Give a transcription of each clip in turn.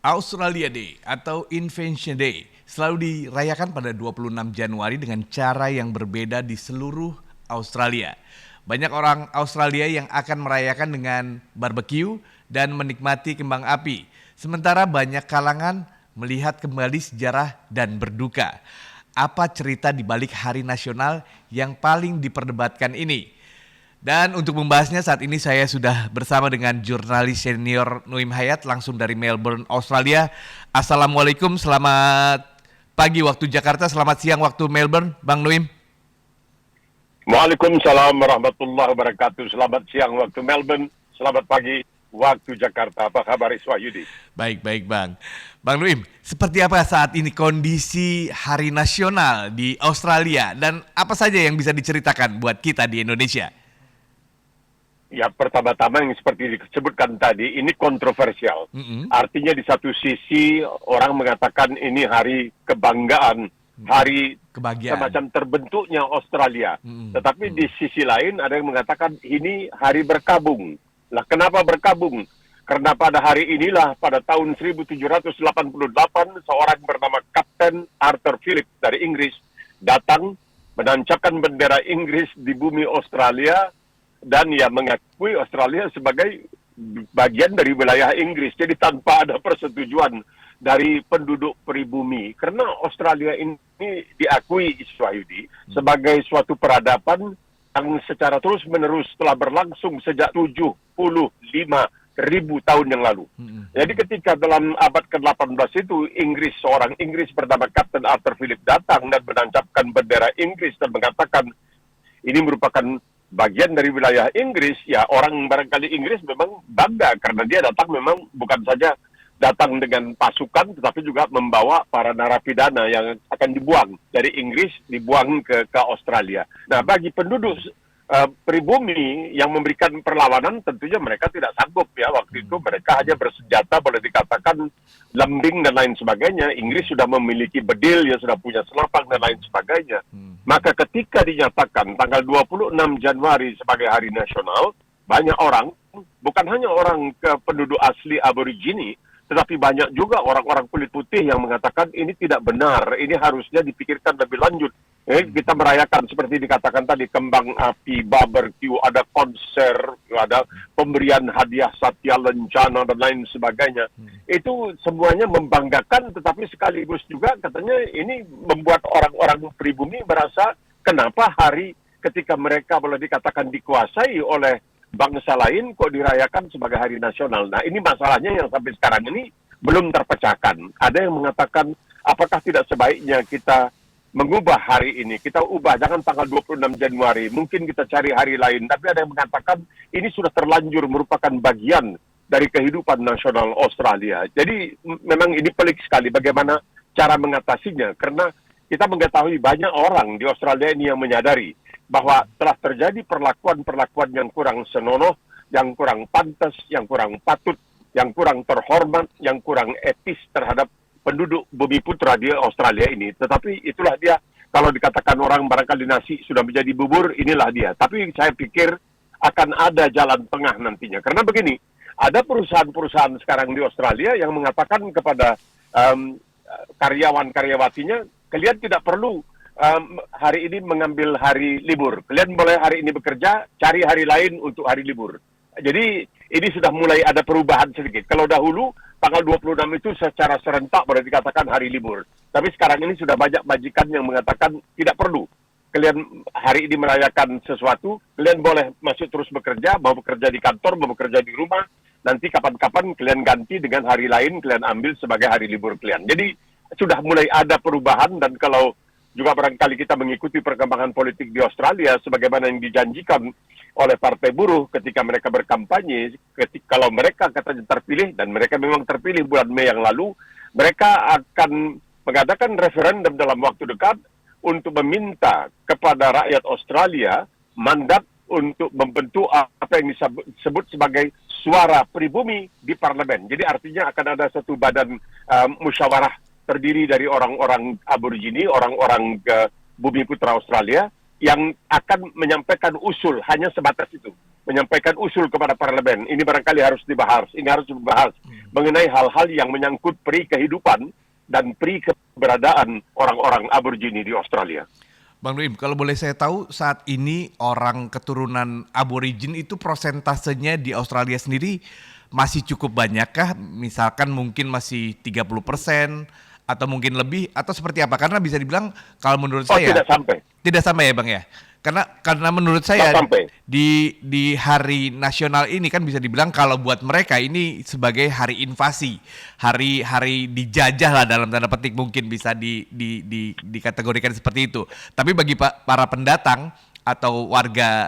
Australia Day atau Invention Day selalu dirayakan pada 26 Januari dengan cara yang berbeda di seluruh Australia. Banyak orang Australia yang akan merayakan dengan barbecue dan menikmati kembang api. Sementara banyak kalangan melihat kembali sejarah dan berduka. Apa cerita di balik Hari Nasional yang paling diperdebatkan ini? Dan untuk membahasnya saat ini saya sudah bersama dengan jurnalis senior Nuim Hayat langsung dari Melbourne, Australia. Assalamualaikum, selamat pagi waktu Jakarta, selamat siang waktu Melbourne, Bang Nuim. Waalaikumsalam warahmatullahi wabarakatuh. Selamat siang waktu Melbourne, selamat pagi waktu Jakarta. Apa kabar Iswa Yudi? Baik Bang. Bang Nuim, seperti apa saat ini kondisi Hari Nasional di Australia dan apa saja yang bisa diceritakan buat kita di Indonesia? Ya, pertama-tama yang seperti disebutkan tadi, ini kontroversial. Artinya di satu sisi orang mengatakan ini hari kebanggaan, hari kebahagiaan, semacam terbentuknya Australia. Tetapi di sisi lain ada yang mengatakan ini hari berkabung. Lah, kenapa berkabung? Karena pada hari inilah, pada tahun 1788, seorang bernama Kapten Arthur Phillip dari Inggris datang menancapkan bendera Inggris di bumi Australia, dan ia mengakui Australia sebagai bagian dari wilayah Inggris. Jadi tanpa ada persetujuan dari penduduk pribumi. Karena Australia ini diakui Iswayudi sebagai suatu peradaban yang secara terus-menerus telah berlangsung sejak 75.000 tahun yang lalu. Jadi ketika dalam abad ke-18 itu seorang Inggris bernama Kapten Arthur Phillip datang dan menancapkan bendera Inggris dan mengatakan ini merupakan bagian dari wilayah Inggris, ya orang barangkali Inggris memang bangga karena dia datang memang bukan saja datang dengan pasukan tetapi juga membawa para narapidana yang akan dibuang dari Inggris, dibuang ke Australia. Nah, bagi penduduk pribumi yang memberikan perlawanan tentunya mereka tidak sanggup ya, waktu itu mereka hanya bersenjata, boleh dikatakan lembing dan lain sebagainya. Inggris sudah memiliki bedil, ya sudah punya senapang dan lain sebagainya. Maka ketika dinyatakan tanggal 26 Januari sebagai hari nasional, banyak orang, bukan hanya orang penduduk asli aborigini, tetapi banyak juga orang-orang kulit putih yang mengatakan ini tidak benar, ini harusnya dipikirkan lebih lanjut. Kita merayakan seperti dikatakan tadi, kembang api, barbecue, ada konser, ada pemberian hadiah Satya Lencana dan lain sebagainya. Itu semuanya membanggakan, tetapi sekaligus juga katanya ini membuat orang-orang pribumi merasa kenapa hari ketika mereka boleh dikatakan dikuasai oleh bangsa lain kok dirayakan sebagai hari nasional. Nah, ini masalahnya yang sampai sekarang ini belum terpecahkan. Ada yang mengatakan apakah tidak sebaiknya kita mengubah hari ini, kita ubah, jangan tanggal 26 Januari, mungkin kita cari hari lain. Tapi ada yang mengatakan ini sudah terlanjur merupakan bagian dari kehidupan nasional Australia. Jadi memang ini pelik sekali bagaimana cara mengatasinya, karena kita mengetahui banyak orang di Australia ini yang menyadari bahwa telah terjadi perlakuan-perlakuan yang kurang senonoh, yang kurang pantas, yang kurang patut, yang kurang terhormat, yang kurang etis terhadap penduduk bumi putra di Australia ini. Tetapi itulah dia, kalau dikatakan orang barangkali nasi sudah menjadi bubur, inilah dia. Tapi saya pikir akan ada jalan tengah nantinya. Karena begini, ada perusahaan-perusahaan sekarang di Australia yang mengatakan kepada karyawan-karyawatinya, kalian tidak perlu hari ini mengambil hari libur. Kalian boleh hari ini bekerja, cari hari lain untuk hari libur. Jadi ini sudah mulai ada perubahan sedikit. Kalau dahulu tanggal 26 itu secara serentak boleh dikatakan hari libur. Tapi sekarang ini sudah banyak majikan yang mengatakan tidak perlu. Kalian hari ini merayakan sesuatu, kalian boleh masuk terus bekerja, mau bekerja di kantor, mau bekerja di rumah. Nanti kapan-kapan kalian ganti dengan hari lain, kalian ambil sebagai hari libur kalian. Jadi sudah mulai ada perubahan, dan kalau juga barangkali kita mengikuti perkembangan politik di Australia sebagaimana yang dijanjikan oleh partai buruh ketika mereka berkampanye, kalau mereka katanya terpilih, dan mereka memang terpilih bulan Mei yang lalu, mereka akan mengadakan referendum dalam waktu dekat untuk meminta kepada rakyat Australia mandat untuk membentuk apa yang disebut sebagai suara pribumi di parlemen. Jadi artinya akan ada satu badan musyawarah terdiri dari orang-orang aborigini, orang-orang bumi putra Australia, yang akan menyampaikan usul, hanya sebatas itu. menyampaikan usul kepada parlemen. Ini barangkali harus dibahas. Ini harus dibahas mengenai hal-hal yang menyangkut peri kehidupan dan peri keberadaan orang-orang Aborigine di Australia. Bang Nuim, kalau boleh saya tahu saat ini orang keturunan Aborigin itu prosentasenya di Australia sendiri masih cukup banyakkah? Misalkan mungkin masih 30% atau mungkin lebih atau seperti apa? Karena bisa dibilang kalau menurut saya tidak sampai. Tidak sampai ya Bang ya. Karena menurut saya sampai. di hari nasional ini kan bisa dibilang kalau buat mereka ini sebagai hari invasi, hari dijajah lah dalam tanda petik mungkin bisa dikategorikan seperti itu. Tapi bagi para pendatang atau warga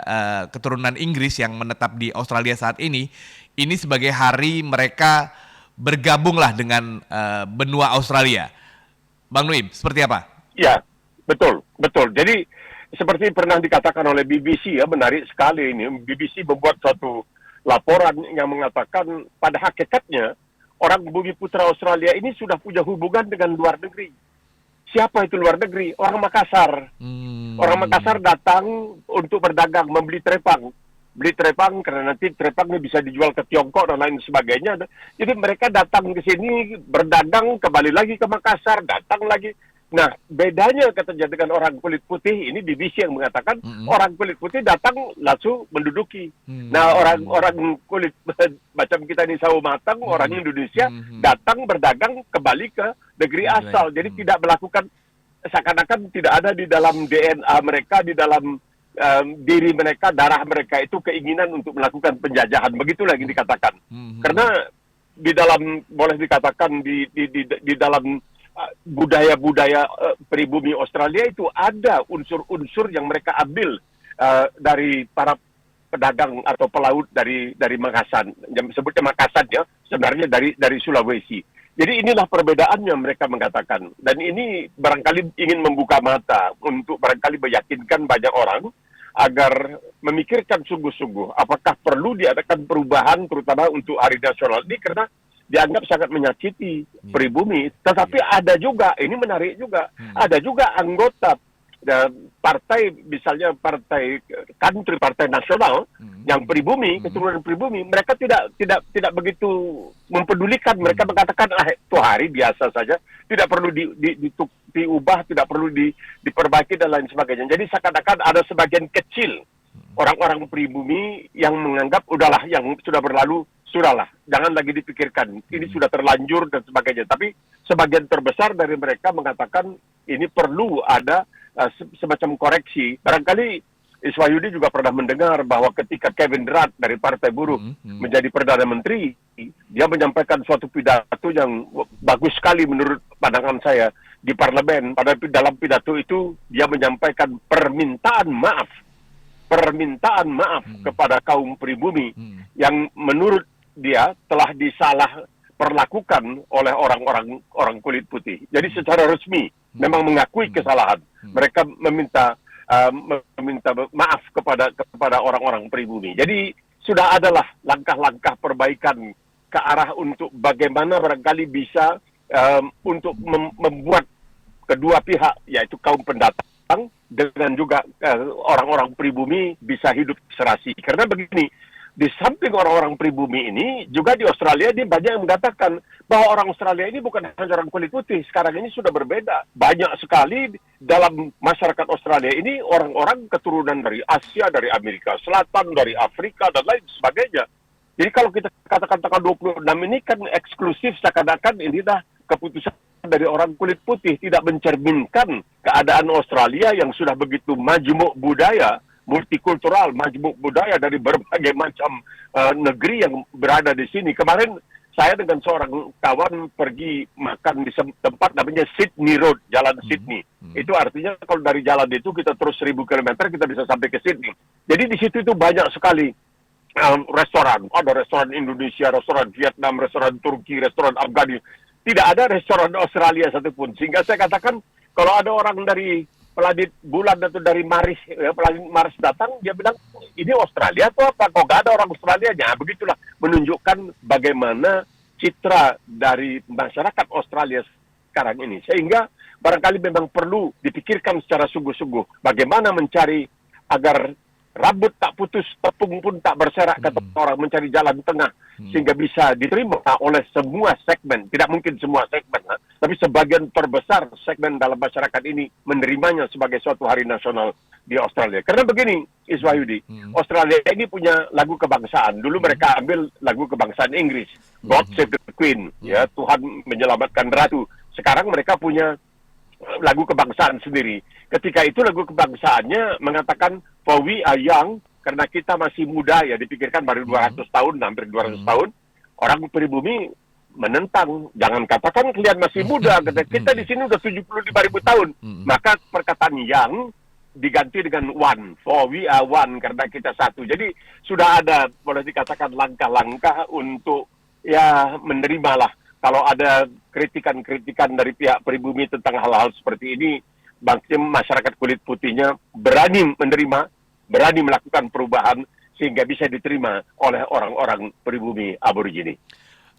keturunan Inggris yang menetap di Australia saat ini sebagai hari mereka bergabung lah dengan benua Australia. Bang Nuim, seperti apa? Ya, betul. Jadi seperti pernah dikatakan oleh BBC, ya, menarik sekali ini. BBC membuat suatu laporan yang mengatakan pada hakikatnya orang bumi putra Australia ini sudah punya hubungan dengan luar negeri. Siapa itu luar negeri? Orang Makassar. Orang Makassar datang untuk berdagang, membeli trepang. Beli trepang karena nanti trepangnya bisa dijual ke Tiongkok dan lain sebagainya. Jadi mereka datang ke sini, berdagang, kembali lagi ke Makassar, datang lagi. Nah, bedanya katanya dengan orang kulit putih, ini BBC yang mengatakan orang kulit putih datang langsung menduduki. Nah, orang kulit macam kita di Sawo Matang, orang Indonesia datang berdagang kembali ke negeri asal. Jadi tidak melakukan, seakan-akan tidak ada di dalam DNA mereka, di dalam diri mereka, darah mereka itu keinginan untuk melakukan penjajahan. Begitulah yang dikatakan. Karena di dalam, boleh dikatakan di dalam budaya-budaya pribumi Australia itu ada unsur-unsur yang mereka ambil dari para pedagang atau pelaut dari Makassar, yang sebutnya Makassar ya, sebenarnya dari Sulawesi. Jadi inilah perbedaannya mereka mengatakan, dan ini barangkali ingin membuka mata untuk barangkali meyakinkan banyak orang agar memikirkan sungguh-sungguh apakah perlu diadakan perubahan terutama untuk hari nasional ini karena dianggap sangat menyakiti pribumi. Tetapi ada juga, ini menarik juga, ada juga anggota partai, misalnya partai country, partai nasional yang pribumi, keturunan pribumi, mereka tidak begitu mempedulikan. Mereka mengatakan itu hari biasa saja, tidak perlu diubah, tidak perlu diperbaiki dan lain sebagainya. Jadi seakan-akan ada sebagian kecil orang-orang pribumi yang menganggap udahlah yang sudah berlalu, sudahlah, jangan lagi dipikirkan, ini sudah terlanjur dan sebagainya. Tapi sebagian terbesar dari mereka mengatakan ini perlu ada semacam koreksi. Barangkali Iswahyudi juga pernah mendengar bahwa ketika Kevin Rudd dari Partai Buruh menjadi Perdana Menteri, dia menyampaikan suatu pidato yang bagus sekali menurut pandangan saya di parlemen. Pada dalam pidato itu dia menyampaikan permintaan maaf kepada kaum pribumi yang menurut dia telah disalah perlakukan oleh orang kulit putih. Jadi secara resmi memang mengakui kesalahan. Mereka meminta maaf kepada orang-orang pribumi. Jadi sudah adalah langkah-langkah perbaikan ke arah untuk bagaimana barangkali bisa untuk membuat kedua pihak, yaitu kaum pendatang dengan juga orang-orang pribumi bisa hidup serasi. Karena begini, di samping orang-orang pribumi ini, juga di Australia dia banyak yang mengatakan bahwa orang Australia ini bukan hanya orang kulit putih. Sekarang ini sudah berbeda. Banyak sekali dalam masyarakat Australia ini orang-orang keturunan dari Asia, dari Amerika Selatan, dari Afrika, dan lain sebagainya. Jadi kalau kita katakan tanggal 26 ini kan eksklusif, seakan-akan ini dah keputusan dari orang kulit putih, tidak mencerminkan keadaan Australia yang sudah begitu majmuk budaya, multikultural, majmuk budaya dari berbagai macam negeri yang berada di sini. Kemarin saya dengan seorang kawan pergi makan di tempat namanya Sydney Road, Jalan Sydney. Itu artinya kalau dari jalan itu kita terus 1000 km kita bisa sampai ke Sydney. Jadi di situ itu banyak sekali restoran. Ada restoran Indonesia, restoran Vietnam, restoran Turki, restoran Afghanistan. Tidak ada restoran Australia satupun. Sehingga saya katakan kalau ada orang dari Peladit Bulan atau dari Maris, Peladit Maris datang, dia bilang, ini Australia atau apa? Kok gak ada orang Australianya? Begitulah, menunjukkan bagaimana citra dari masyarakat Australia sekarang ini. Sehingga barangkali memang perlu dipikirkan secara sungguh-sungguh bagaimana mencari agar rambut tak putus, tepung pun tak berserak, kata orang, mencari jalan tengah sehingga bisa diterima oleh semua segmen. Tidak mungkin semua segmen, tapi sebagian terbesar segmen dalam masyarakat ini menerimanya sebagai suatu hari nasional di Australia. Karena begini, Iswahyudi, Australia ini punya lagu kebangsaan. Dulu mereka ambil lagu kebangsaan Inggris, God Save the Queen, ya, Tuhan menyelamatkan ratu. Sekarang mereka punya lagu kebangsaan sendiri. Ketika itu lagu kebangsaannya mengatakan, for we are young, karena kita masih muda, ya dipikirkan baru 200 tahun, hampir 200 tahun, orang pribumi menentang, jangan katakan kalian masih muda, kita di sini udah 75.000 tahun. Maka perkataan young diganti dengan one, for we are one, karena kita satu. Jadi sudah ada, boleh dikatakan langkah-langkah untuk ya menerimalah. Kalau ada kritikan-kritikan dari pihak pribumi tentang hal-hal seperti ini, masyarakat kulit putihnya berani menerima, berani melakukan perubahan sehingga bisa diterima oleh orang-orang pribumi aborigine.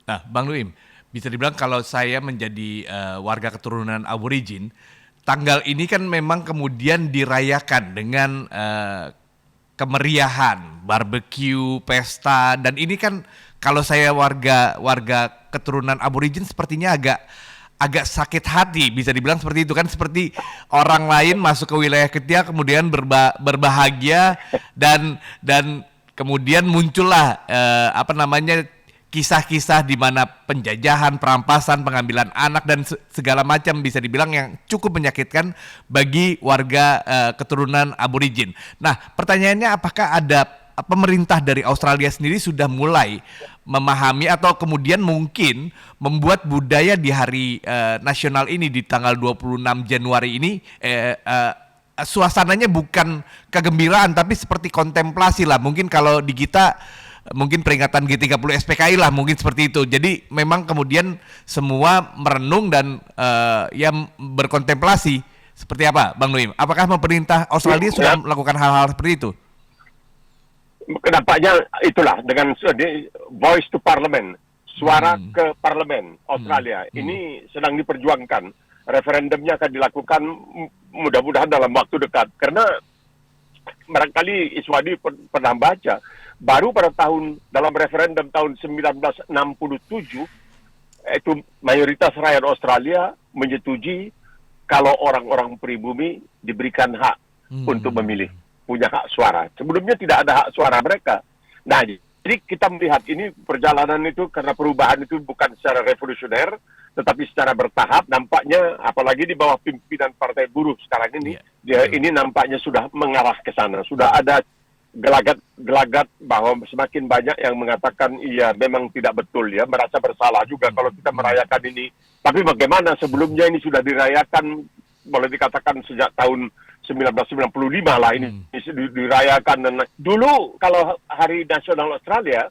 Nah, Bang Nuim, bisa dibilang kalau saya menjadi warga keturunan aborigin, tanggal ini kan memang kemudian dirayakan dengan kemeriahan, barbecue, pesta, dan ini kan kalau saya warga keturunan aborigin sepertinya agak sakit hati, bisa dibilang seperti itu kan, seperti orang lain masuk ke wilayah kita kemudian berbahagia dan kemudian muncullah kisah-kisah di mana penjajahan, perampasan, pengambilan anak dan segala macam, bisa dibilang yang cukup menyakitkan bagi warga keturunan aborigin. Nah, pertanyaannya apakah ada pemerintah dari Australia sendiri sudah mulai memahami atau kemudian mungkin membuat budaya di hari nasional ini di tanggal 26 Januari ini suasananya bukan kegembiraan tapi seperti kontemplasi lah. Mungkin kalau di kita mungkin peringatan G30 SPKI lah, mungkin seperti itu. Jadi memang kemudian semua merenung dan ya berkontemplasi. Seperti apa, Bang Nuim? Apakah pemerintah Australia sudah melakukan hal-hal seperti itu? Nampaknya itulah dengan voice to parliament, suara ke parlemen Australia. Ini sedang diperjuangkan. Referendumnya akan dilakukan mudah-mudahan dalam waktu dekat. Karena barangkali Iswadi pernah baca, baru pada dalam referendum tahun 1967, itu mayoritas rakyat Australia menyetujui kalau orang-orang pribumi diberikan hak untuk memilih, punya hak suara. Sebelumnya tidak ada hak suara mereka. Nah, jadi kita melihat ini perjalanan itu karena perubahan itu bukan secara revolusioner, tetapi secara bertahap. Nampaknya, apalagi di bawah pimpinan Partai Buruh sekarang ini, ini nampaknya sudah mengarah ke sana. Sudah ada gelagat bahwa semakin banyak yang mengatakan iya memang tidak betul, ya, merasa bersalah juga kalau kita merayakan ini. Tapi bagaimana sebelumnya ini sudah dirayakan, boleh dikatakan sejak tahun 1995 lah ini dirayakan. Dan dulu kalau Hari Nasional Australia,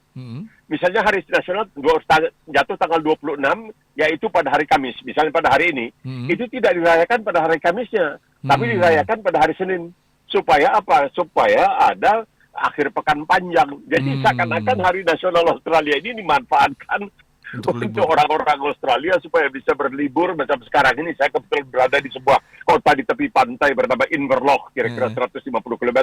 misalnya Hari Nasional jatuh tanggal 26, yaitu pada hari Kamis. Misalnya pada hari ini, itu tidak dirayakan pada hari Kamisnya, tapi dirayakan pada hari Senin. Supaya apa? Supaya ada akhir pekan panjang. Jadi seakan-akan Hari Nasional Australia ini dimanfaatkan untuk orang-orang Australia supaya bisa berlibur. Macam sekarang ini saya kebetulan berada di sebuah kota di tepi pantai bernama Inverloch, kira-kira 150 km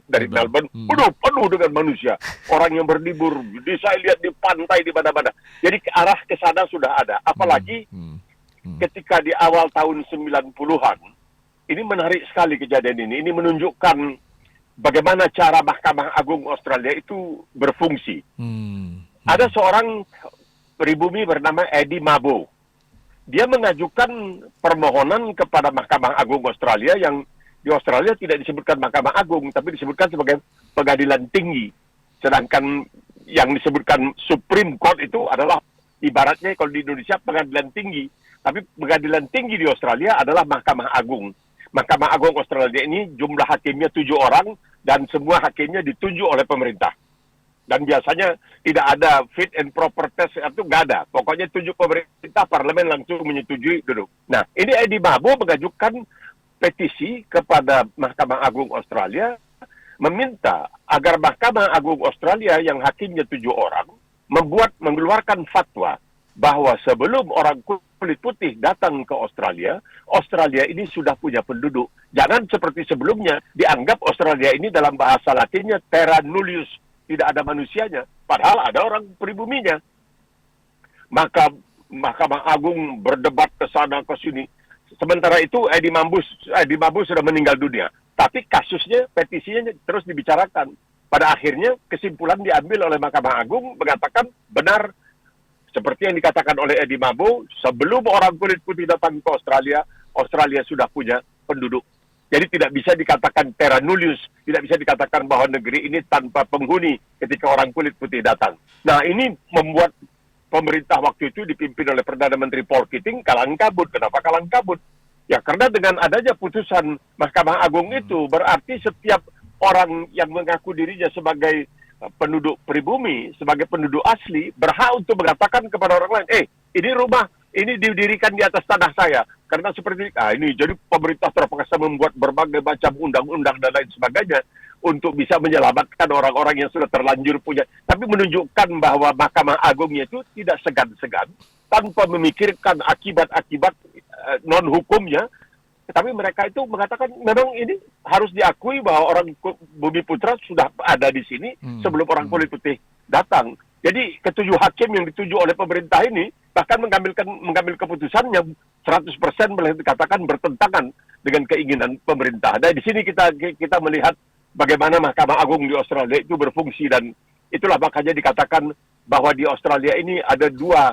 dari Melbourne. Penuh dengan manusia, orang yang berlibur. Jadi saya lihat di pantai di mana-mana. Jadi arah ke sana sudah ada. Apalagi ketika di awal tahun 90-an, ini menarik sekali kejadian ini. Ini menunjukkan bagaimana cara Mahkamah Agung Australia itu berfungsi. Ada seorang pribumi bernama Eddie Mabo. Dia mengajukan permohonan kepada Mahkamah Agung Australia yang di Australia tidak disebutkan Mahkamah Agung, tapi disebutkan sebagai pengadilan tinggi. Sedangkan yang disebutkan Supreme Court itu adalah ibaratnya kalau di Indonesia pengadilan tinggi. Tapi pengadilan tinggi di Australia adalah Mahkamah Agung. Mahkamah Agung Australia ini jumlah hakimnya 7 orang dan semua hakimnya ditunjuk oleh pemerintah. Dan biasanya tidak ada fit and proper test, itu nggak ada. Pokoknya tunjuk pemerintah, parlemen langsung menyetujui duduk. Nah, ini Eddie Mabo mengajukan petisi kepada Mahkamah Agung Australia meminta agar Mahkamah Agung Australia yang hakimnya 7 orang mengeluarkan fatwa bahwa sebelum orang kulit putih datang ke Australia, Australia ini sudah punya penduduk. Jangan seperti sebelumnya dianggap Australia ini dalam bahasa Latinnya terra nullius, tidak ada manusianya, padahal ada orang pribuminya. Maka Mahkamah Agung berdebat ke sana ke sini. Sementara itu Edi Mambus sudah meninggal dunia. Tapi kasusnya, petisinya terus dibicarakan. Pada akhirnya kesimpulan diambil oleh Mahkamah Agung mengatakan benar seperti yang dikatakan oleh Edi Mabo, sebelum orang kulit putih datang ke Australia, Australia sudah punya penduduk. Jadi tidak bisa dikatakan terra nullius, tidak bisa dikatakan bahwa negeri ini tanpa penghuni ketika orang kulit putih datang. Nah, ini membuat pemerintah waktu itu dipimpin oleh Perdana Menteri Paul Keating kalang kabut. Kenapa kalang kabut? Ya karena dengan adanya putusan Mahkamah Agung itu, berarti setiap orang yang mengaku dirinya sebagai penduduk pribumi, sebagai penduduk asli, berhak untuk mengatakan kepada orang lain, ini rumah, ini didirikan di atas tanah saya. Karena seperti ini, jadi pemerintah terpaksa membuat berbagai macam undang-undang dan lain sebagainya untuk bisa menyelamatkan orang-orang yang sudah terlanjur punya. Tapi menunjukkan bahwa Mahkamah Agungnya itu tidak segan-segan, tanpa memikirkan akibat-akibat non-hukumnya. Tapi mereka itu mengatakan memang ini harus diakui bahwa orang Bumi Putra sudah ada di sini sebelum orang kulit putih datang. Jadi ketujuh hakim yang dituju oleh pemerintah ini bahkan mengambil keputusan yang 100% boleh dikatakan bertentangan dengan keinginan pemerintah. Dan di sini kita melihat bagaimana Mahkamah Agung di Australia itu berfungsi, dan itulah makanya dikatakan bahwa di Australia ini ada dua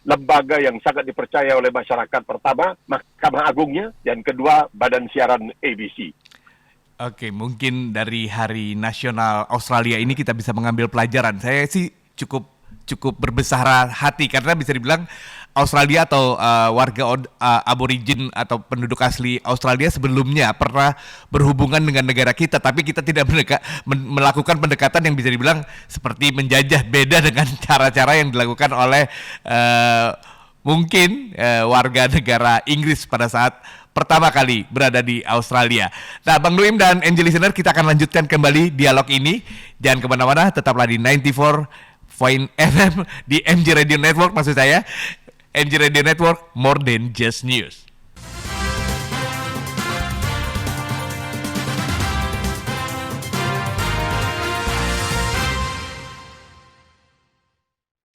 lembaga yang sangat dipercaya oleh masyarakat. Pertama, Mahkamah Agungnya, dan kedua, Badan Siaran ABC. Oke, mungkin dari Hari Nasional Australia ini kita bisa mengambil pelajaran. Saya sih cukup berbesar hati karena bisa dibilang Australia atau warga aborigin atau penduduk asli Australia sebelumnya pernah berhubungan dengan negara kita, tapi kita tidak melakukan pendekatan yang bisa dibilang seperti menjajah, beda dengan cara-cara yang dilakukan oleh mungkin warga negara Inggris pada saat pertama kali berada di Australia. Nah, Bang Nuim dan Angel Listener, kita akan lanjutkan kembali dialog ini. Jangan kemana-mana, tetaplah di 94.FM di MG Radio Network, maksud saya. MG Radio Network, more than just news.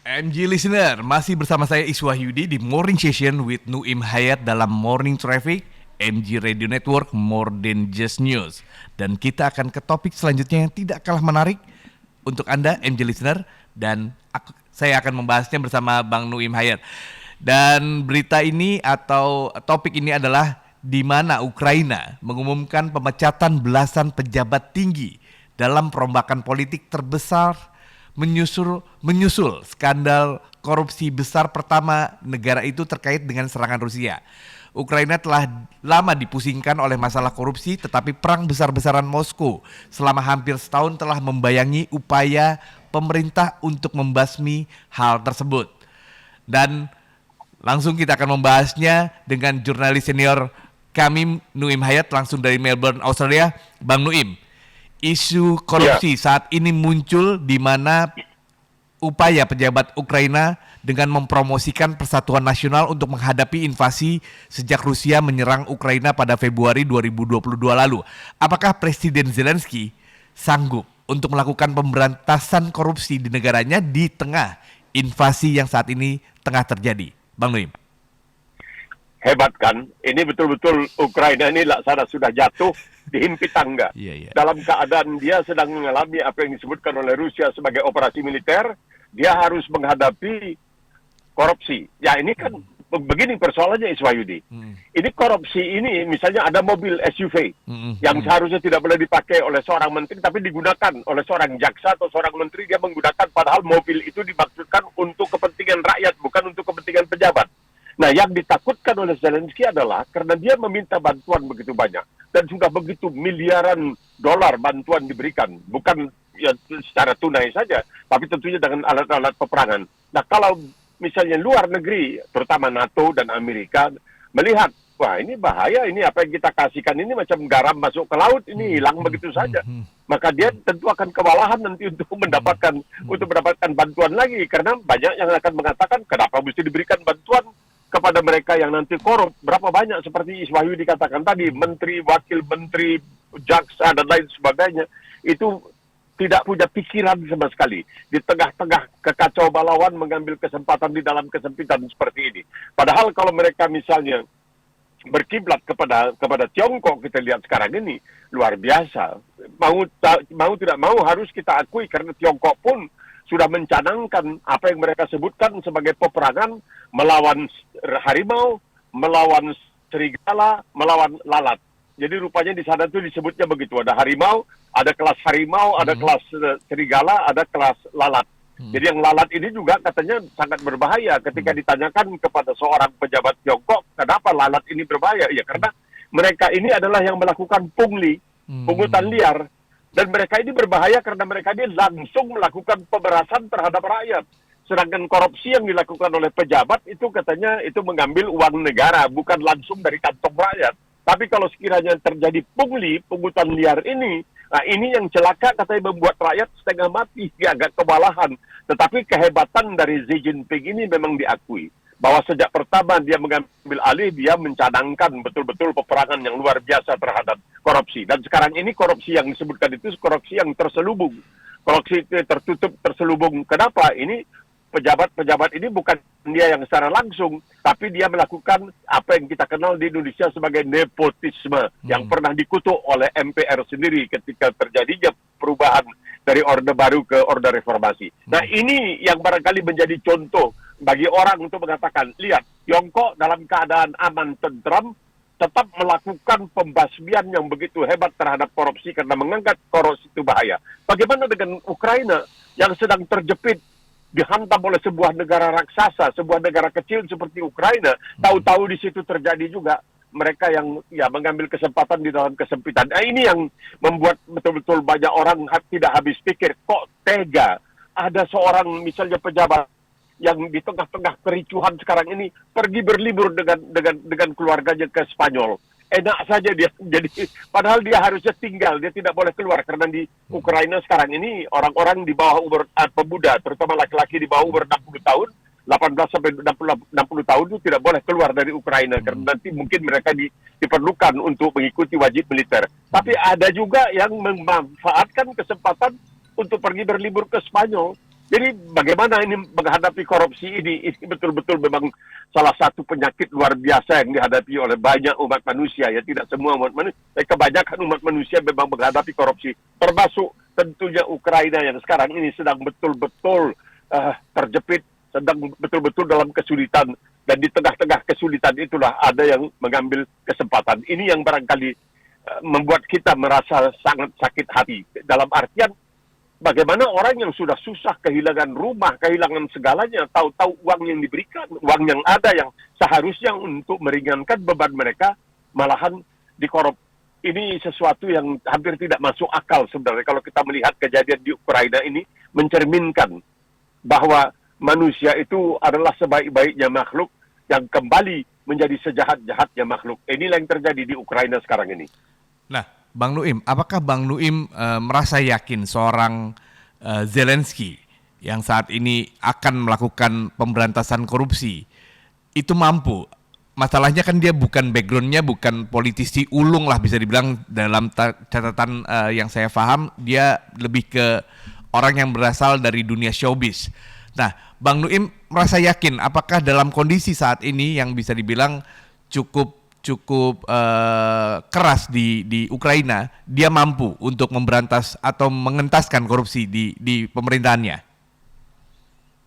MG Listener, masih bersama saya Iswah Yudi di Morning Session with Nuim Hayat dalam Morning Traffic, MG Radio Network, more than just news. Dan kita akan ke topik selanjutnya yang tidak kalah menarik untuk Anda, MG Listener, dan saya akan membahasnya bersama Bang Nuim Hayat. Dan berita ini atau topik ini adalah di mana Ukraina mengumumkan pemecatan belasan pejabat tinggi dalam perombakan politik terbesar menyusul skandal korupsi besar pertama negara itu terkait dengan serangan Rusia. Ukraina telah lama dipusingkan oleh masalah korupsi, tetapi perang besar-besaran Moskow selama hampir setahun telah membayangi upaya pemerintah untuk membasmi hal tersebut. Dan langsung kita akan membahasnya dengan jurnalis senior kami, Nuim Hayat, langsung dari Melbourne, Australia. Bang Nuim, isu korupsi saat ini muncul di mana upaya pejabat Ukraina dengan mempromosikan persatuan nasional untuk menghadapi invasi sejak Rusia menyerang Ukraina pada Februari 2022 lalu. Apakah Presiden Zelensky sanggup untuk melakukan pemberantasan korupsi di negaranya di tengah invasi yang saat ini tengah terjadi? Bang Nuim. Hebat kan? Ini betul-betul Ukraina ini laksana sudah jatuh dihimpit tangga. Dalam keadaan dia sedang mengalami apa yang disebutkan oleh Rusia sebagai operasi militer, dia harus menghadapi korupsi. Ya ini kan begini persoalannya, Iswayudi. Ini korupsi ini misalnya ada mobil SUV yang seharusnya tidak boleh dipakai oleh seorang menteri tapi digunakan oleh seorang jaksa atau seorang menteri, dia menggunakan padahal mobil itu dimaksudkan untuk kepentingan rakyat bukan untuk kepentingan pejabat. Nah, yang ditakutkan oleh Zelensky adalah karena dia meminta bantuan begitu banyak dan sudah begitu miliaran dolar bantuan diberikan, bukan ya secara tunai saja, tapi tentunya dengan alat-alat peperangan. Nah, kalau misalnya luar negeri, terutama NATO dan Amerika, melihat, wah ini bahaya, ini apa yang kita kasihkan ini macam garam masuk ke laut, ini hilang begitu saja. Maka dia tentu akan kewalahan nanti untuk mendapatkan bantuan lagi, karena banyak yang akan mengatakan, kenapa mesti diberikan bantuan kepada mereka yang nanti korup, berapa banyak seperti Iswahyu dikatakan tadi, menteri, wakil menteri, jaksa, dan lain sebagainya, itu tidak punya pikiran sama sekali. Di tengah-tengah kekacau balauan mengambil kesempatan di dalam kesempitan seperti ini. Padahal kalau mereka misalnya berkiblat kepada Tiongkok, kita lihat sekarang ini luar biasa. Mau tidak mau harus kita akui, karena Tiongkok pun sudah mencanangkan apa yang mereka sebutkan sebagai peperangan melawan harimau, melawan serigala, melawan lalat. Jadi rupanya di sana itu disebutnya begitu. Ada harimau, ada kelas harimau, ada kelas serigala, ada kelas lalat. Jadi yang lalat ini juga katanya sangat berbahaya. Ketika ditanyakan kepada seorang pejabat Tiongkok, kenapa lalat ini berbahaya? Ya karena mereka ini adalah yang melakukan pungli, pungutan liar. Dan mereka ini berbahaya karena mereka ini langsung melakukan pemerasan terhadap rakyat. Sedangkan korupsi yang dilakukan oleh pejabat itu katanya itu mengambil uang negara, bukan langsung dari kantong rakyat. Tapi kalau sekiranya terjadi pungli, pungutan liar ini, nah ini yang celaka katanya membuat rakyat setengah mati, dia agak kewalahan. Tetapi kehebatan dari Xi Jinping ini memang diakui. Bahwa sejak pertama dia mengambil alih, dia mencanangkan betul-betul peperangan yang luar biasa terhadap korupsi. Dan sekarang ini korupsi yang disebutkan itu korupsi yang terselubung. Korupsi tertutup, terselubung. Kenapa? Ini pejabat-pejabat ini bukan dia yang secara langsung, tapi dia melakukan apa yang kita kenal di Indonesia sebagai nepotisme, yang pernah dikutuk oleh MPR sendiri ketika terjadinya perubahan dari Orde Baru ke Orde Reformasi. Nah ini yang barangkali menjadi contoh bagi orang untuk mengatakan, lihat, Tiongkok dalam keadaan aman tentram tetap melakukan pembasmian yang begitu hebat terhadap korupsi karena menganggap korupsi itu bahaya. Bagaimana dengan Ukraina yang sedang terjepit, dihantam oleh sebuah negara raksasa, sebuah negara kecil seperti Ukraina, tahu-tahu di situ terjadi juga mereka yang mengambil kesempatan di dalam kesempitan. Nah, ini yang membuat betul-betul banyak orang tidak habis pikir, kok tega ada seorang misalnya pejabat yang di tengah-tengah kericuhan sekarang ini pergi berlibur dengan keluarganya ke Spanyol. Enak saja dia, jadi padahal dia harusnya tinggal, dia tidak boleh keluar karena di Ukraina sekarang ini orang-orang di bawah umur pemuda, terutama laki-laki di bawah umur 60 tahun, 18 sampai 60 tahun itu tidak boleh keluar dari Ukraina karena nanti mungkin mereka diperlukan untuk mengikuti wajib militer. Tapi ada juga yang memanfaatkan kesempatan untuk pergi berlibur ke Spanyol. Jadi bagaimana ini menghadapi korupsi ini? Ini betul-betul memang salah satu penyakit luar biasa yang dihadapi oleh banyak umat manusia. Ya tidak semua umat manusia, kebanyakan umat manusia memang menghadapi korupsi. Termasuk tentunya Ukraina yang sekarang ini sedang betul-betul terjepit, sedang betul-betul dalam kesulitan. Dan di tengah-tengah kesulitan itulah ada yang mengambil kesempatan. Ini yang barangkali membuat kita merasa sangat sakit hati. Dalam artian, bagaimana orang yang sudah susah, kehilangan rumah, kehilangan segalanya, tahu-tahu uang yang diberikan, uang yang ada yang seharusnya untuk meringankan beban mereka, malahan dikorup. Ini sesuatu yang hampir tidak masuk akal sebenarnya. Kalau kita melihat kejadian di Ukraina ini, mencerminkan bahwa manusia itu adalah sebaik-baiknya makhluk yang kembali menjadi sejahat-jahatnya makhluk. Inilah yang terjadi di Ukraina sekarang ini. Nah, Bang Nuim, apakah Bang Nuim merasa yakin seorang Zelensky yang saat ini akan melakukan pemberantasan korupsi itu mampu? Masalahnya kan dia bukan background-nya, bukan politisi ulung lah bisa dibilang dalam catatan yang saya paham, dia lebih ke orang yang berasal dari dunia showbiz. Nah, Bang Nuim merasa yakin apakah dalam kondisi saat ini yang bisa dibilang cukup keras di Ukraina, dia mampu untuk memberantas atau mengentaskan korupsi di pemerintahannya?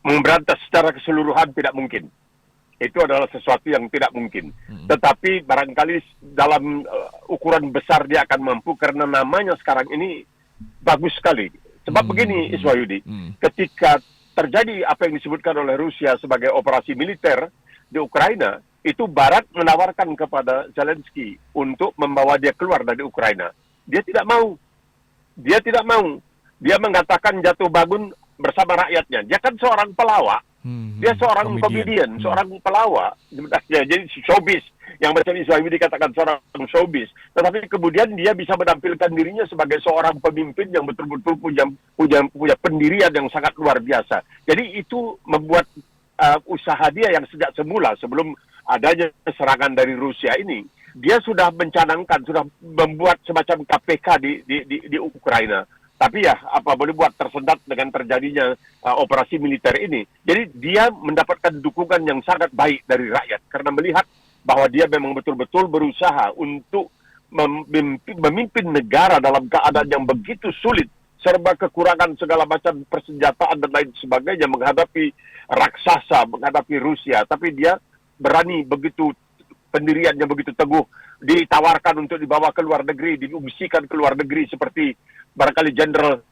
Memberantas secara keseluruhan tidak mungkin. Itu adalah sesuatu yang tidak mungkin. Tetapi barangkali dalam ukuran besar dia akan mampu karena namanya sekarang ini bagus sekali. Sebab begini, Iswayudi, ketika terjadi apa yang disebutkan oleh Rusia sebagai operasi militer di Ukraina, itu Barat menawarkan kepada Zelensky untuk membawa dia keluar dari Ukraina. Dia tidak mau. Dia mengatakan jatuh bangun bersama rakyatnya. Dia kan seorang pelawak. Dia seorang komedian, seorang pelawak. Ya, jadi showbiz. Yang macam Iswayudi dikatakan seorang showbiz. Tetapi kemudian dia bisa menampilkan dirinya sebagai seorang pemimpin yang betul-betul punya pendirian yang sangat luar biasa. Jadi itu membuat usaha dia yang sejak semula sebelum adanya serangan dari Rusia ini, dia sudah mencanangkan, sudah membuat semacam KPK di Ukraina. Tapi ya, apa boleh buat, tersendat dengan terjadinya operasi militer ini. Jadi dia mendapatkan dukungan yang sangat baik dari rakyat karena melihat bahwa dia memang betul-betul berusaha untuk memimpin negara dalam keadaan yang begitu sulit, serba kekurangan segala macam persenjataan dan lain sebagainya, menghadapi raksasa, menghadapi Rusia. Tapi dia berani begitu, pendiriannya begitu teguh, ditawarkan untuk dibawa ke luar negeri, diungsikan ke luar negeri seperti barangkali Jenderal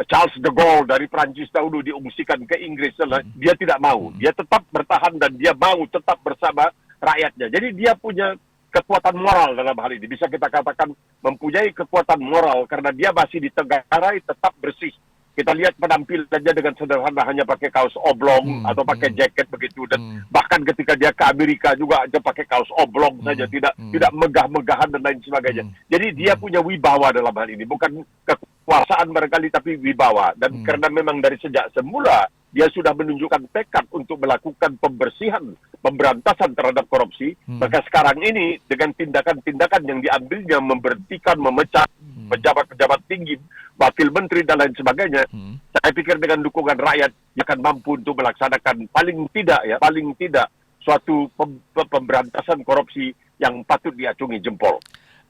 Charles de Gaulle dari Prancis dahulu diungsikan ke Inggris. Dia tidak mau, dia tetap bertahan dan dia mau tetap bersama rakyatnya. Jadi dia punya kekuatan moral dalam hal ini. Bisa kita katakan mempunyai kekuatan moral karena dia masih ditegarai tetap bersih. Kita lihat penampilannya dengan sederhana, hanya pakai kaos oblong atau pakai jaket begitu, dan bahkan ketika dia ke Amerika juga aja pakai kaos oblong saja, tidak megah-megahan dan lain sebagainya. Jadi dia punya wibawa dalam hal ini, bukan kekuasaan barangkali tapi wibawa. Dan karena memang dari sejak semula dia sudah menunjukkan tekad untuk melakukan pembersihan, pemberantasan terhadap korupsi, maka sekarang ini dengan tindakan-tindakan yang diambilnya, memberhentikan, memecat pejabat-pejabat tinggi, wakil menteri dan lain sebagainya, saya pikir dengan dukungan rakyat dia akan mampu untuk melaksanakan paling tidak suatu pemberantasan korupsi yang patut diacungi jempol.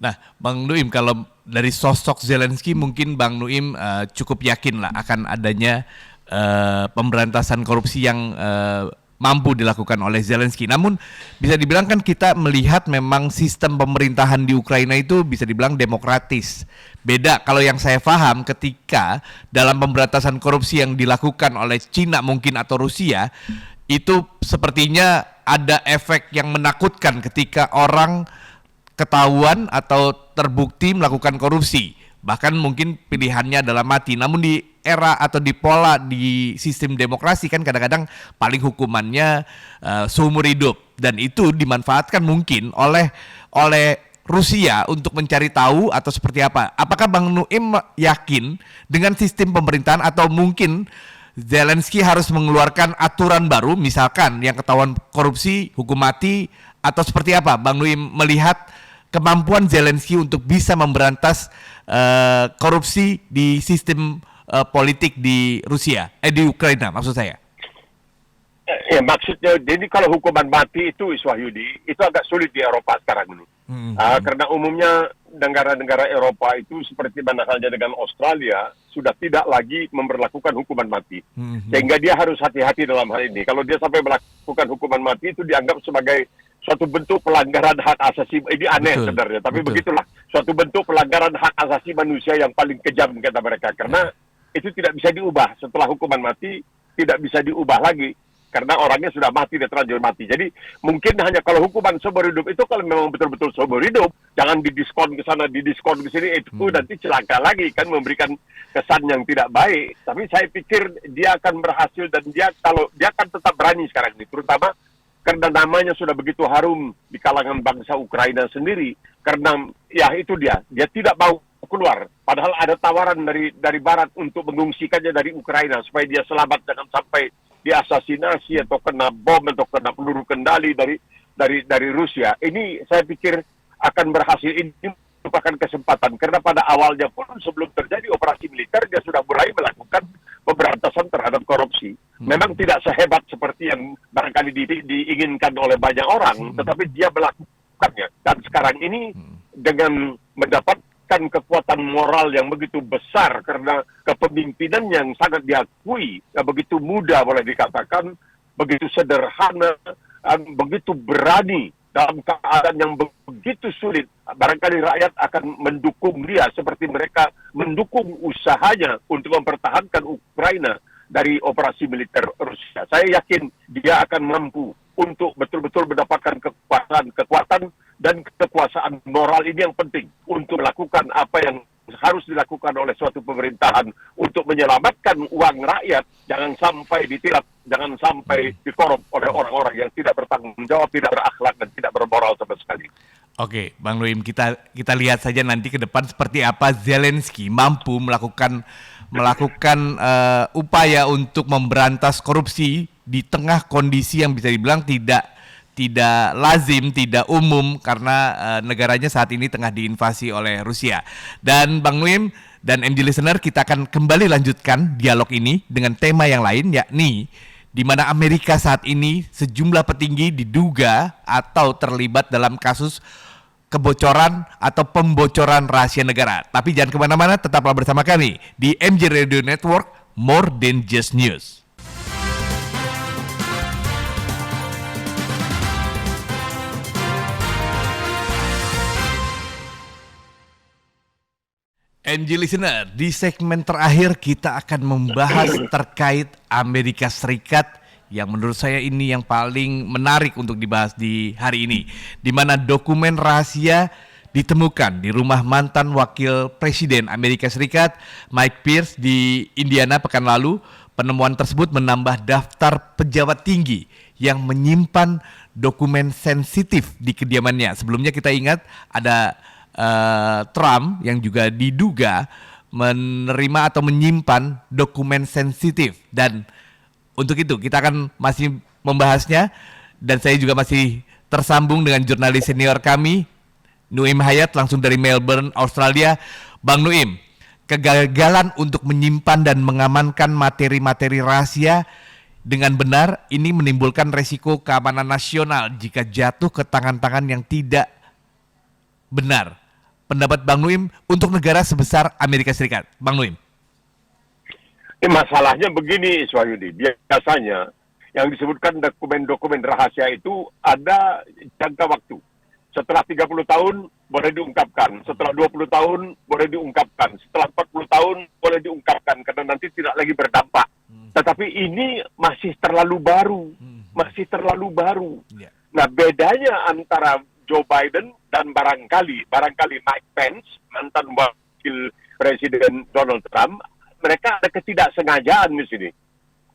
Nah, Bang Nuim, kalau dari sosok Zelensky mungkin Bang Nuim cukup yakin lah akan adanya pemberantasan korupsi yang mampu dilakukan oleh Zelensky. Namun bisa dibilang kan kita melihat memang sistem pemerintahan di Ukraina itu bisa dibilang demokratis. Beda kalau yang saya paham ketika dalam pemberantasan korupsi yang dilakukan oleh Cina mungkin atau Rusia, itu sepertinya ada efek yang menakutkan ketika orang ketahuan atau terbukti melakukan korupsi. Bahkan mungkin pilihannya adalah mati. Namun di era atau di pola di sistem demokrasi kan kadang-kadang paling hukumannya seumur hidup, dan itu dimanfaatkan mungkin oleh Rusia untuk mencari tahu atau seperti apa. Apakah Bang Nuim yakin dengan sistem pemerintahan atau mungkin Zelensky harus mengeluarkan aturan baru, misalkan yang ketahuan korupsi hukum mati, atau seperti apa Bang Nuim melihat kemampuan Zelensky untuk bisa memberantas korupsi di sistem politik di Rusia, di Ukraina maksud saya? Ya, maksudnya, jadi kalau hukuman mati itu, Iswahyudi, itu agak sulit di Eropa sekarang ini. Karena umumnya negara-negara Eropa itu seperti mana halnya dengan Australia, sudah tidak lagi memberlakukan hukuman mati. Sehingga dia harus hati-hati dalam hal ini. Kalau dia sampai melakukan hukuman mati, itu dianggap sebagai suatu bentuk pelanggaran hak asasi. Ini aneh sebenarnya, tapi begitulah. Suatu bentuk pelanggaran hak asasi manusia yang paling kejam, kata mereka. Karena itu tidak bisa diubah. Setelah hukuman mati, tidak bisa diubah lagi. Karena orangnya sudah mati, dia terlanjur mati. Jadi mungkin hanya kalau hukuman seumur hidup itu kalau memang betul-betul seumur hidup, jangan didiskon ke sana, didiskon ke sini, itu nanti celaka lagi, kan memberikan kesan yang tidak baik. Tapi saya pikir dia akan berhasil, dan dia akan tetap berani sekarang ini, terutama karena namanya sudah begitu harum di kalangan bangsa Ukraina sendiri. Karena ya itu dia tidak mau keluar. Padahal ada tawaran dari Barat untuk mengungsikannya dari Ukraina supaya dia selamat, jangan sampai diasasinasi atau kena bom atau kena peluru kendali dari Rusia. Ini saya pikir akan berhasil. Ini merupakan kesempatan karena pada awalnya pun sebelum terjadi operasi militer dia sudah mulai melakukan pemberantasan terhadap korupsi. Memang tidak sehebat seperti yang barangkali diinginkan oleh banyak orang, tetapi dia melakukannya. Dan sekarang ini dengan mendapatkan kekuatan moral yang begitu besar karena kepemimpinan yang sangat diakui, begitu mudah boleh dikatakan, begitu sederhana, begitu berani dalam keadaan yang begitu sulit, barangkali rakyat akan mendukung dia seperti mereka mendukung usahanya untuk mempertahankan Ukraina dari operasi militer Rusia. Saya yakin dia akan mampu untuk betul-betul mendapatkan kekuatan dan kekuasaan moral ini yang penting untuk melakukan apa yang harus dilakukan oleh suatu pemerintahan untuk menyelamatkan uang rakyat, jangan sampai ditilap, jangan sampai dikorup oleh orang-orang yang tidak bertanggung jawab, tidak berakhlak, dan tidak bermoral sama sekali. Oke, Bang Nuim, kita lihat saja nanti ke depan seperti apa Zelensky mampu melakukan upaya untuk memberantas korupsi di tengah kondisi yang bisa dibilang tidak lazim, tidak umum karena negaranya saat ini tengah diinvasi oleh Rusia. Dan Bang Nuim dan MG Listener, kita akan kembali lanjutkan dialog ini dengan tema yang lain, yakni di mana Amerika saat ini sejumlah petinggi diduga atau terlibat dalam kasus kebocoran atau pembocoran rahasia negara. Tapi jangan kemana-mana, tetaplah bersama kami di MG Radio Network, More Than Just News. MG Listener, di segmen terakhir kita akan membahas terkait Amerika Serikat yang menurut saya ini yang paling menarik untuk dibahas di hari ini, di mana dokumen rahasia ditemukan di rumah mantan wakil presiden Amerika Serikat Mike Pence di Indiana pekan lalu. Penemuan tersebut menambah daftar pejabat tinggi yang menyimpan dokumen sensitif di kediamannya. Sebelumnya kita ingat ada Trump yang juga diduga menerima atau menyimpan dokumen sensitif, dan untuk itu kita akan masih membahasnya, dan saya juga masih tersambung dengan jurnalis senior kami Nuim Hayat langsung dari Melbourne, Australia. Bang Nuim, kegagalan untuk menyimpan dan mengamankan materi-materi rahasia dengan benar ini menimbulkan resiko keamanan nasional jika jatuh ke tangan-tangan yang tidak benar. Pendapat Bang Nuim untuk negara sebesar Amerika Serikat. Bang Nuim. Ini masalahnya begini, Iswahyudi. Biasanya yang disebutkan dokumen-dokumen rahasia itu ada jangka waktu. Setelah 30 tahun boleh diungkapkan, setelah 20 tahun boleh diungkapkan, setelah 40 tahun boleh diungkapkan karena nanti tidak lagi berdampak. Tetapi ini masih terlalu baru. Nah, bedanya antara Joe Biden dan barangkali Mike Pence, mantan wakil presiden Donald Trump, mereka ada ketidaksengajaan di sini.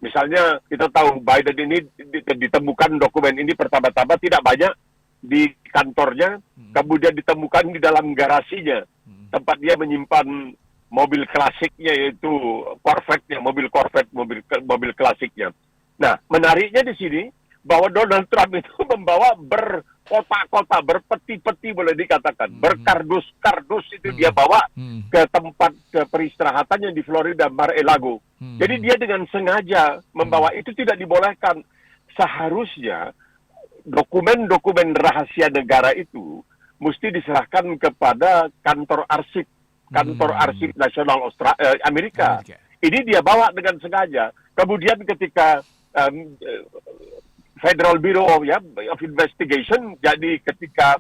Misalnya kita tahu Biden ini ditemukan dokumen ini pertama-tama tidak banyak di kantornya, kemudian ditemukan di dalam garasinya, tempat dia menyimpan mobil klasiknya, yaitu Corvette-nya, mobil klasiknya. Nah, menariknya di sini bahwa Donald Trump itu membawa berkotak-kotak, berpeti-peti boleh dikatakan, berkardus-kardus itu dia bawa ke tempat peristirahatannya di Florida, Mar-a-Lago. Jadi dia dengan sengaja membawa itu, tidak dibolehkan. Seharusnya dokumen-dokumen rahasia negara itu mesti diserahkan kepada kantor arsip nasional Amerika. Ini dia bawa dengan sengaja. Kemudian ketika Federal Bureau of Investigation, jadi ketika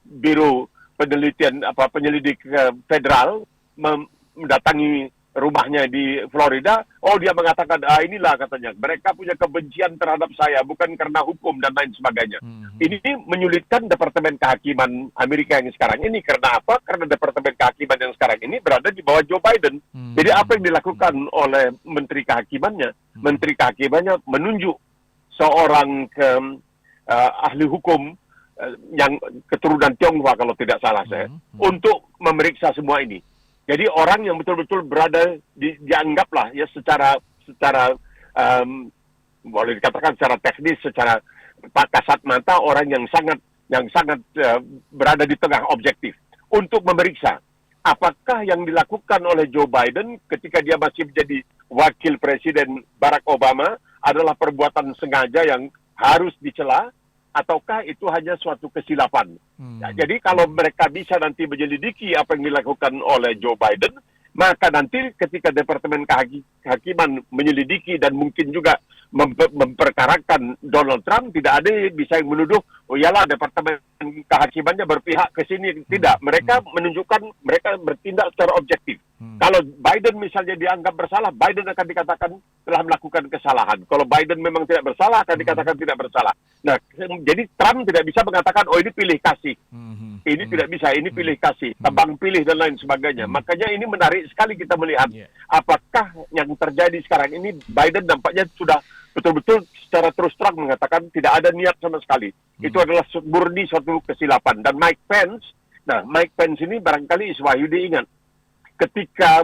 Biro penyelidik federal mendatangi rumahnya di Florida, dia mengatakan, inilah katanya, mereka punya kebencian terhadap saya, bukan karena hukum dan lain sebagainya. Ini menyulitkan Departemen Kehakiman Amerika yang sekarang ini. Karena apa? Karena Departemen Kehakiman yang sekarang ini berada di bawah Joe Biden. Jadi apa yang dilakukan oleh Menteri Kehakimannya? Menteri Kehakimannya menunjuk seorang ahli hukum yang keturunan Tionghoa kalau tidak salah saya, untuk memeriksa semua ini. Jadi orang yang betul-betul berada dianggaplah ya secara boleh dikatakan secara teknis, secara kasat mata, orang yang sangat berada di tengah objektif untuk memeriksa apakah yang dilakukan oleh Joe Biden ketika dia masih menjadi wakil presiden Barack Obama adalah perbuatan sengaja yang harus dicela, ataukah itu hanya suatu kesilapan. Jadi kalau mereka bisa nanti menyelidiki apa yang dilakukan oleh Joe Biden, maka nanti ketika Departemen Kehakiman menyelidiki dan mungkin juga memperkarakan Donald Trump, tidak ada bisa yang menuduh, iyalah Departemen Kehakimannya berpihak ke sini. Tidak, mereka menunjukkan mereka bertindak secara objektif. Kalau Biden misalnya dianggap bersalah, Biden akan dikatakan telah melakukan kesalahan. Kalau Biden memang tidak bersalah, akan dikatakan tidak bersalah. Nah, jadi Trump tidak bisa mengatakan, ini pilih kasih. Ini tidak bisa, ini pilih kasih, tebang pilih dan lain sebagainya. Makanya ini menarik sekali kita melihat apakah yang terjadi sekarang ini. Biden nampaknya sudah betul-betul secara terus terang mengatakan tidak ada niat sama sekali. Itu adalah murni suatu kesilapan. Dan Mike Pence ini barangkali Iswahyudi ingat, ketika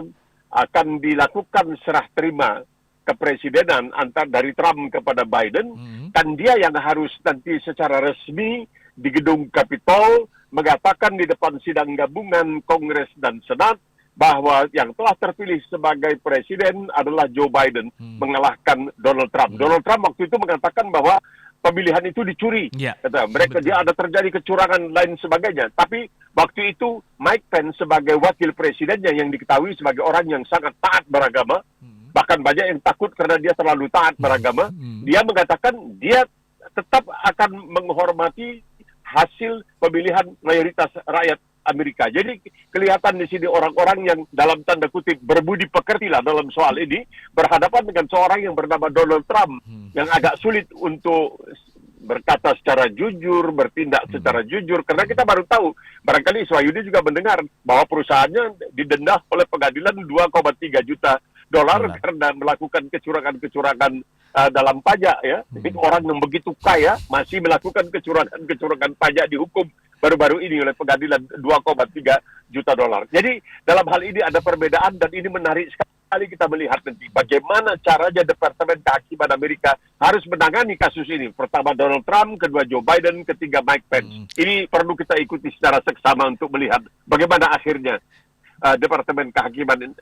akan dilakukan serah terima kepresidenan antar dari Trump kepada Biden, kan dia yang harus nanti secara resmi di gedung Capitol mengatakan di depan sidang gabungan Kongres dan Senat bahwa yang telah terpilih sebagai presiden adalah Joe Biden mengalahkan Donald Trump. Donald Trump waktu itu mengatakan bahwa pemilihan itu dicuri. Kata mereka, dia ada terjadi kecurangan lain sebagainya. Tapi waktu itu Mike Pence sebagai wakil presidennya yang diketahui sebagai orang yang sangat taat beragama, bahkan banyak yang takut karena dia terlalu taat beragama, dia mengatakan dia tetap akan menghormati hasil pemilihan mayoritas rakyat Amerika. Jadi kelihatan di sini orang-orang yang dalam tanda kutip berbudi pekerti lah dalam soal ini berhadapan dengan seorang yang bernama Donald Trump yang agak sulit untuk berkata secara jujur, bertindak secara jujur, karena kita baru tahu, barangkali Iswayudi juga mendengar bahwa perusahaannya didenda oleh pengadilan 2,3 juta dolar karena melakukan kecurangan-kecurangan dalam pajak ya. Jadi orang yang begitu kaya masih melakukan kecurangan pajak dihukum baru-baru ini oleh pengadilan 2,3 juta dolar. Jadi dalam hal ini ada perbedaan dan ini menarik sekali kita melihat nanti bagaimana caranya Departemen Kehakiman Amerika harus menangani kasus ini. Pertama Donald Trump, kedua Joe Biden, ketiga Mike Pence. Ini perlu kita ikuti secara seksama untuk melihat bagaimana akhirnya Departemen Kehakiman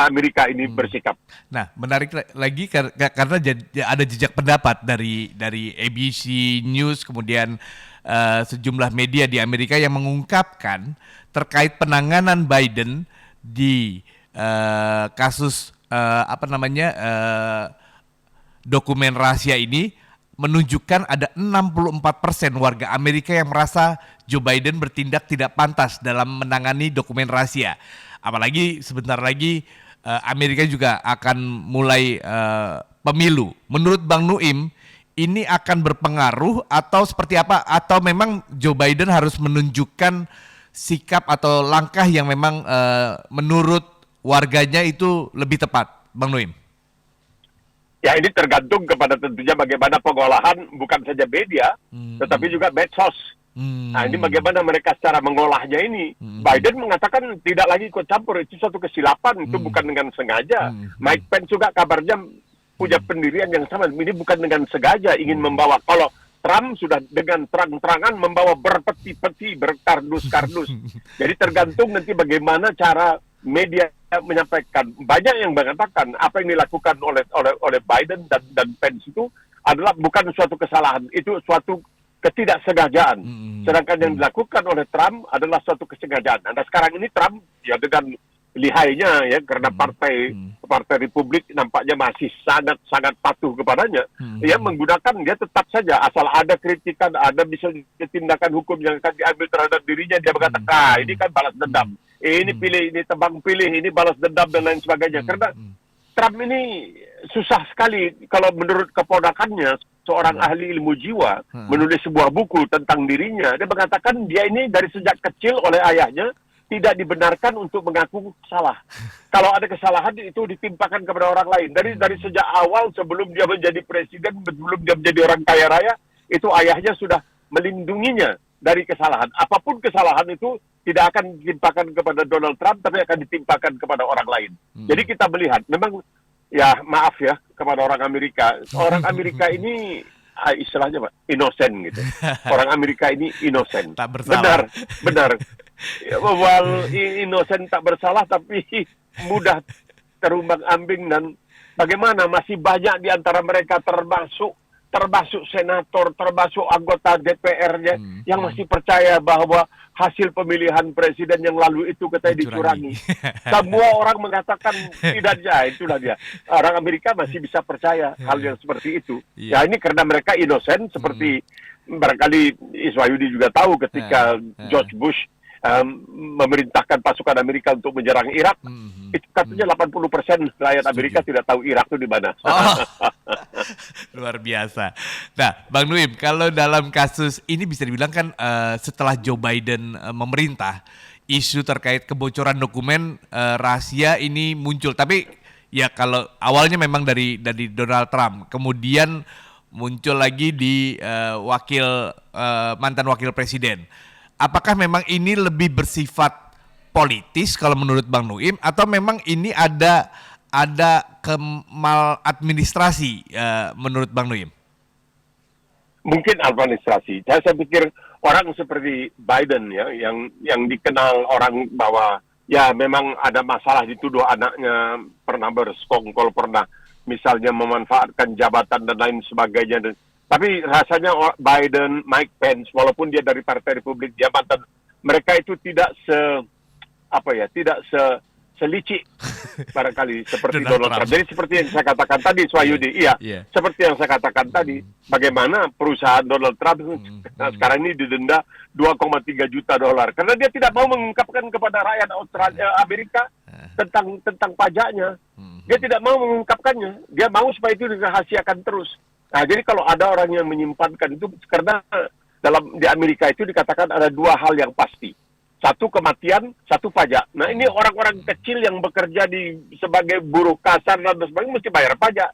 Amerika ini bersikap. Nah, menarik lagi karena ada jejak pendapat dari ABC News, kemudian sejumlah media di Amerika yang mengungkapkan terkait penanganan Biden di kasus dokumen rahasia ini, menunjukkan ada 64% warga Amerika yang merasa Joe Biden bertindak tidak pantas dalam menangani dokumen rahasia. Apalagi sebentar lagi Amerika juga akan mulai pemilu. Menurut Bang Nuim, ini akan berpengaruh atau seperti apa? Atau memang Joe Biden harus menunjukkan sikap atau langkah yang memang menurut warganya itu lebih tepat, Bang Nuim? Ya, ini tergantung kepada tentunya bagaimana pengolahan bukan saja media, tetapi juga medsos. Nah, ini bagaimana mereka secara mengolahnya ini. Biden mengatakan tidak lagi ikut campur, itu suatu kesilapan, itu bukan dengan sengaja. Mike Pence juga kabarnya punya pendirian yang sama, ini bukan dengan sengaja ingin membawa. Kalau Trump sudah dengan terang-terangan membawa berpeti-peti, berkardus-kardus. Jadi tergantung nanti bagaimana cara media menyampaikan. Banyak yang mengatakan apa yang dilakukan oleh Biden dan Pence itu adalah bukan suatu kesalahan, itu suatu ketidaksengajaan. Sedangkan yang dilakukan oleh Trump adalah suatu kesengajaan. Nah, sekarang ini Trump ya dengan lihainya ya, karena partai Republik nampaknya masih sangat patuh kepadanya. Dia menggunakan, dia tetap saja asal ada kritikan, ada bisa tindakan hukum yang akan diambil terhadap dirinya, dia mengatakan, ini kan balas dendam. Ini pilih, ini tebang pilih, ini balas dendam dan lain sebagainya. Karena Trump ini susah sekali kalau menurut keponakannya, seorang ahli ilmu jiwa, menulis sebuah buku tentang dirinya. Dia mengatakan dia ini dari sejak kecil oleh ayahnya tidak dibenarkan untuk mengaku salah. Kalau ada kesalahan itu ditimpakan kepada orang lain. Dari sejak awal sebelum dia menjadi presiden, sebelum dia menjadi orang kaya raya, itu ayahnya sudah melindunginya dari kesalahan. Apapun kesalahan itu tidak akan ditimpakan kepada Donald Trump, tapi akan ditimpakan kepada orang lain. Jadi kita melihat, memang ya maaf ya kepada orang Amerika. Orang Amerika ini istilahnya Pak, inosen gitu. Orang Amerika ini inosen. Tak bersalah. Benar. Ya, inosen tak bersalah tapi mudah terumbang-ambing, dan bagaimana masih banyak di antara mereka termasuk senator, termasuk anggota DPR-nya yang masih percaya bahwa hasil pemilihan presiden yang lalu itu katanya dicurangi. Semua orang mengatakan tidak, ya itulah dia. Orang Amerika masih bisa percaya hal yang seperti itu. Ya ini karena mereka inosen, seperti barangkali Iswayudi juga tahu ketika George Bush memerintahkan pasukan Amerika untuk menyerang Irak, itu katanya 80% rakyat Amerika tidak tahu Irak itu di mana. Luar biasa. Nah, Bang Nuim, kalau dalam kasus ini bisa dibilang kan setelah Joe Biden memerintah, isu terkait kebocoran dokumen rahasia ini muncul. Tapi ya kalau awalnya memang dari Donald Trump, kemudian muncul lagi di mantan wakil presiden. Apakah memang ini lebih bersifat politis kalau menurut Bang Nuim, atau memang ini ada kemaladministrasi menurut Bang Nuim? Mungkin administrasi. Saya pikir orang seperti Biden ya, yang dikenal orang bahwa ya memang ada masalah, dituduh anaknya pernah bersekongkol, pernah misalnya memanfaatkan jabatan dan lain sebagainya. Tapi rasanya Biden, Mike Pence, walaupun dia dari Partai Republik, jabatan mereka itu tidak selicik barangkali seperti Donald Trump. Jadi seperti yang saya katakan tadi, Swayudi, seperti yang saya katakan tadi, bagaimana perusahaan Donald Trump sekarang ini didenda 2,3 juta dolar karena dia tidak mau mengungkapkan kepada rakyat Amerika tentang pajaknya. Dia tidak mau mengungkapkannya. Dia mau supaya itu dirahasiakan terus. Nah, jadi kalau ada orang yang menyimpankan itu, karena di Amerika itu dikatakan ada dua hal yang pasti. Satu kematian, satu pajak. Nah, ini orang-orang kecil yang bekerja sebagai buruh kasar dan sebagainya mesti bayar pajak.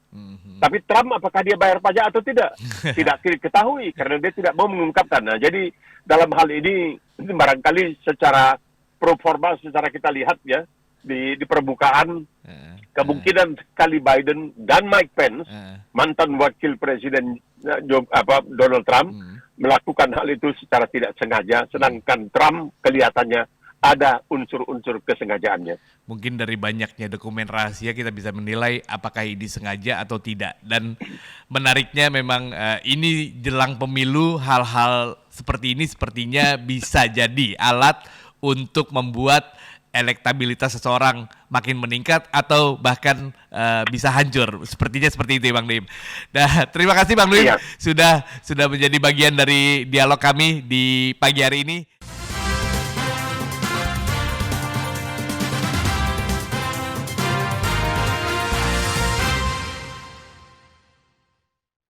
Tapi Trump apakah dia bayar pajak atau tidak? Tidak diketahui karena dia tidak mau mengungkapkan. Nah, jadi dalam hal ini barangkali secara pro forma, secara kita lihat ya di permukaan kemungkinan sekali Biden dan Mike Pence, mantan wakil presiden Donald Trump, melakukan hal itu secara tidak sengaja, sedangkan Trump kelihatannya ada unsur-unsur kesengajaannya. Mungkin dari banyaknya dokumen rahasia kita bisa menilai apakah ini sengaja atau tidak. Dan menariknya memang ini jelang pemilu, hal-hal seperti ini sepertinya bisa jadi alat untuk membuat elektabilitas seseorang makin meningkat atau bahkan bisa hancur. Sepertinya seperti itu ya Bang Nuim. Nah, terima kasih Bang Nuim sudah menjadi bagian dari dialog kami di pagi hari ini.